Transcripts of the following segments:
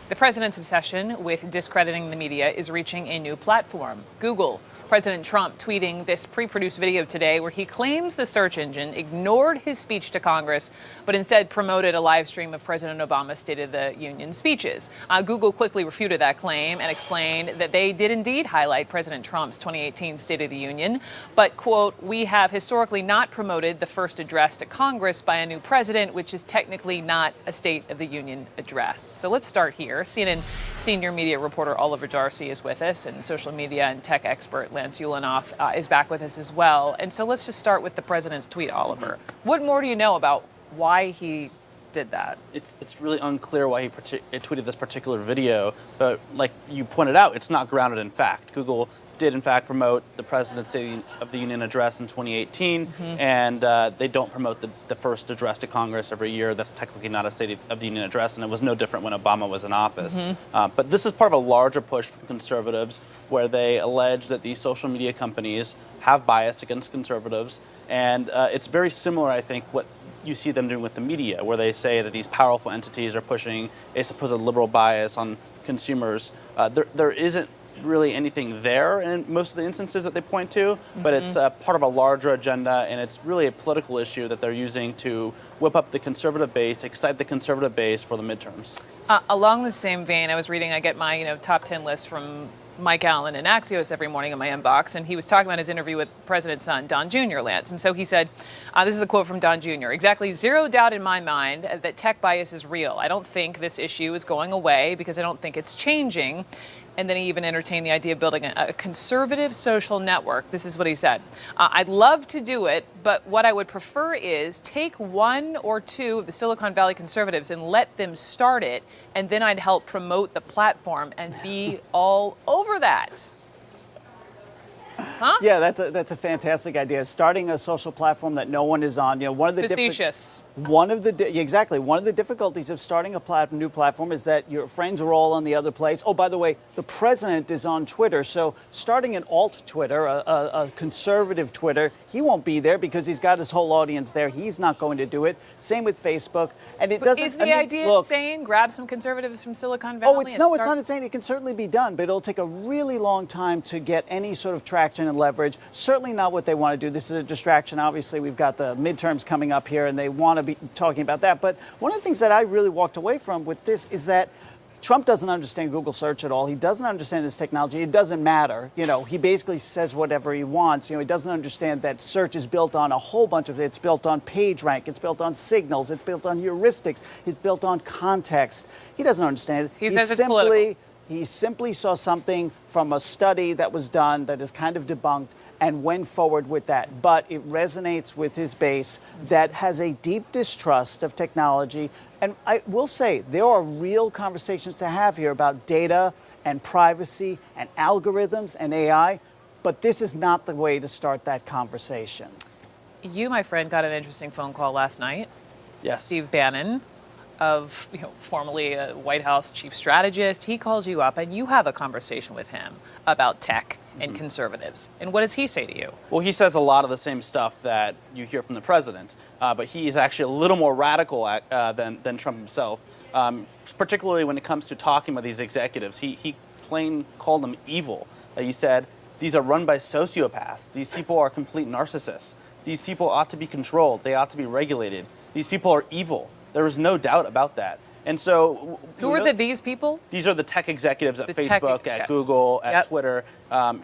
The president's obsession with discrediting the media is reaching a new platform, Google. President Trump tweeting this pre-produced video today where he claims the search engine ignored his speech to Congress, but instead promoted a live stream of President Obama's State of the Union speeches. Google quickly refuted that claim and explained that they did indeed highlight President Trump's 2018 State of the Union, but, quote, "We have historically not promoted the first address to Congress by a new president, which is technically not a State of the Union address." So let's start here. CNN senior media reporter Oliver Darcy is with us, and social media and tech expert Lance Ulanoff is back with us as well. And so let's just start with the president's tweet, Oliver. What more do you know about why he did that? It's really unclear why he tweeted this particular video, but like you pointed out, it's not grounded in fact. Google did in fact promote the President's State of the Union address in 2018, and they don't promote the first address to Congress every year. That's technically not a State of the Union address, and it was no different when Obama was in office. But this is part of a larger push from conservatives where they allege that these social media companies have bias against conservatives, and it's very similar, I think, what you see them doing with the media, where they say that these powerful entities are pushing a supposed liberal bias on consumers. There isn't really anything there in most of the instances that they point to, but it's part of a larger agenda, and it's really a political issue that they're using to whip up the conservative base, excite the conservative base for the midterms. Along the same vein, I was reading, I get my top 10 list from Mike Allen and Axios every morning in my inbox, and he was talking about his interview with President's son, Don Jr., Lance. And so he said, this is a quote from Don Jr., "Exactly zero doubt in my mind that tech bias is real. I don't think this issue is going away because I don't think it's changing." And then he even entertained the idea of building a conservative social network. This is what he said. "I'd love to do it, but what I would prefer is take one or two of the Silicon Valley conservatives and let them start it, and then I'd help promote the platform and be all over that." Huh? Yeah, that's a fantastic idea. Starting a social platform that no one is on. One of the facetious. One of the difficulties of starting a new platform is that your friends are all on the other place. Oh, by the way, the president is on Twitter, so starting an alt Twitter, a conservative Twitter, he won't be there because he's got his whole audience there. He's not going to do it. Same with Facebook, and it doesn't. Is the idea insane? Grab some conservatives from Silicon Valley? It's not insane. It can certainly be done, but it'll take a really long time to get any sort of traction and leverage. Certainly not what they want to do. This is a distraction. Obviously, we've got the midterms coming up here, and they want to be talking about that. But one of the things that I really walked away from with this is that Trump doesn't understand Google search at all. He doesn't understand this technology. It doesn't matter. He basically says whatever he wants. He doesn't understand that search is built on a whole bunch of it. It's built on PageRank. It's built on signals. It's built on heuristics. It's built on context. He doesn't understand it. He says it's political. He simply saw something from a study that was done that is kind of debunked and went forward with that. But it resonates with his base that has a deep distrust of technology. And I will say, there are real conversations to have here about data and privacy and algorithms and AI, but this is not the way to start that conversation. You, my friend, got an interesting phone call last night. Yes. Steve Bannon, formerly a White House chief strategist, he calls you up and you have a conversation with him about tech and conservatives. And what does he say to you? Well, he says a lot of the same stuff that you hear from the president, but he is actually a little more radical than Trump himself, particularly when it comes to talking about these executives. He plain called them evil. He said, these are run by sociopaths. These people are complete narcissists. These people ought to be controlled. They ought to be regulated. These people are evil. There is no doubt about that. And so, who are these people? These are the tech executives at Facebook, at Google, at Twitter.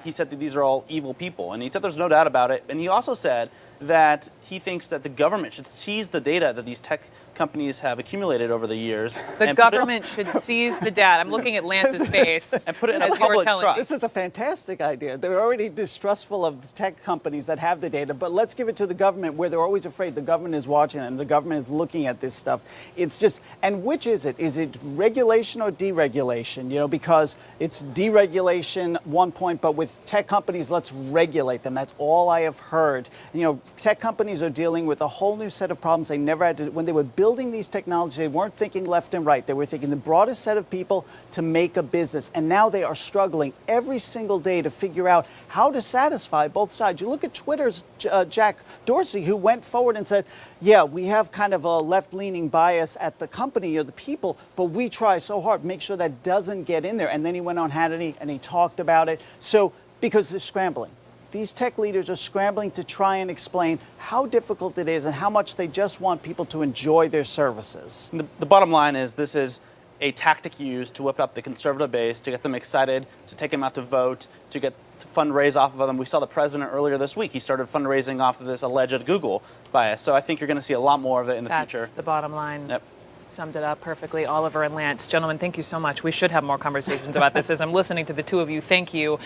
He said that these are all evil people, and he said there's no doubt about it. And he also said that he thinks that the government should seize the data that these tech companies have accumulated over the years. The government should seize the data. I'm looking at Lance's face. And put it in a public trust. This is a fantastic idea. They're already distrustful of tech companies that have the data, but let's give it to the government where they're always afraid the government is watching them, the government is looking at this stuff. It's just, and which is it? Is it regulation or deregulation? Because it's deregulation one point, but with tech companies, let's regulate them. That's all I have heard. tech companies are dealing with a whole new set of problems they never had to. When they were building these technologies, they weren't thinking left and right. They were thinking the broadest set of people to make a business. And now they are struggling every single day to figure out how to satisfy both sides. You look at Twitter's Jack Dorsey, who went forward and said, yeah, we have kind of a left-leaning bias at the company or the people, but we try so hard to make sure that doesn't get in there. And then he went on Hannity and he talked about it. So, because they're scrambling. These tech leaders are scrambling to try and explain how difficult it is and how much they just want people to enjoy their services. The bottom line is this is a tactic used to whip up the conservative base, to get them excited, to take them out to vote, to get to fundraise off of them. We saw the president earlier this week. He started fundraising off of this alleged Google bias. So I think you're going to see a lot more of it in the future. That's the bottom line. Yep. Summed it up perfectly. Oliver and Lance, gentlemen, thank you so much. We should have more conversations about this as I'm listening to the two of you. Thank you.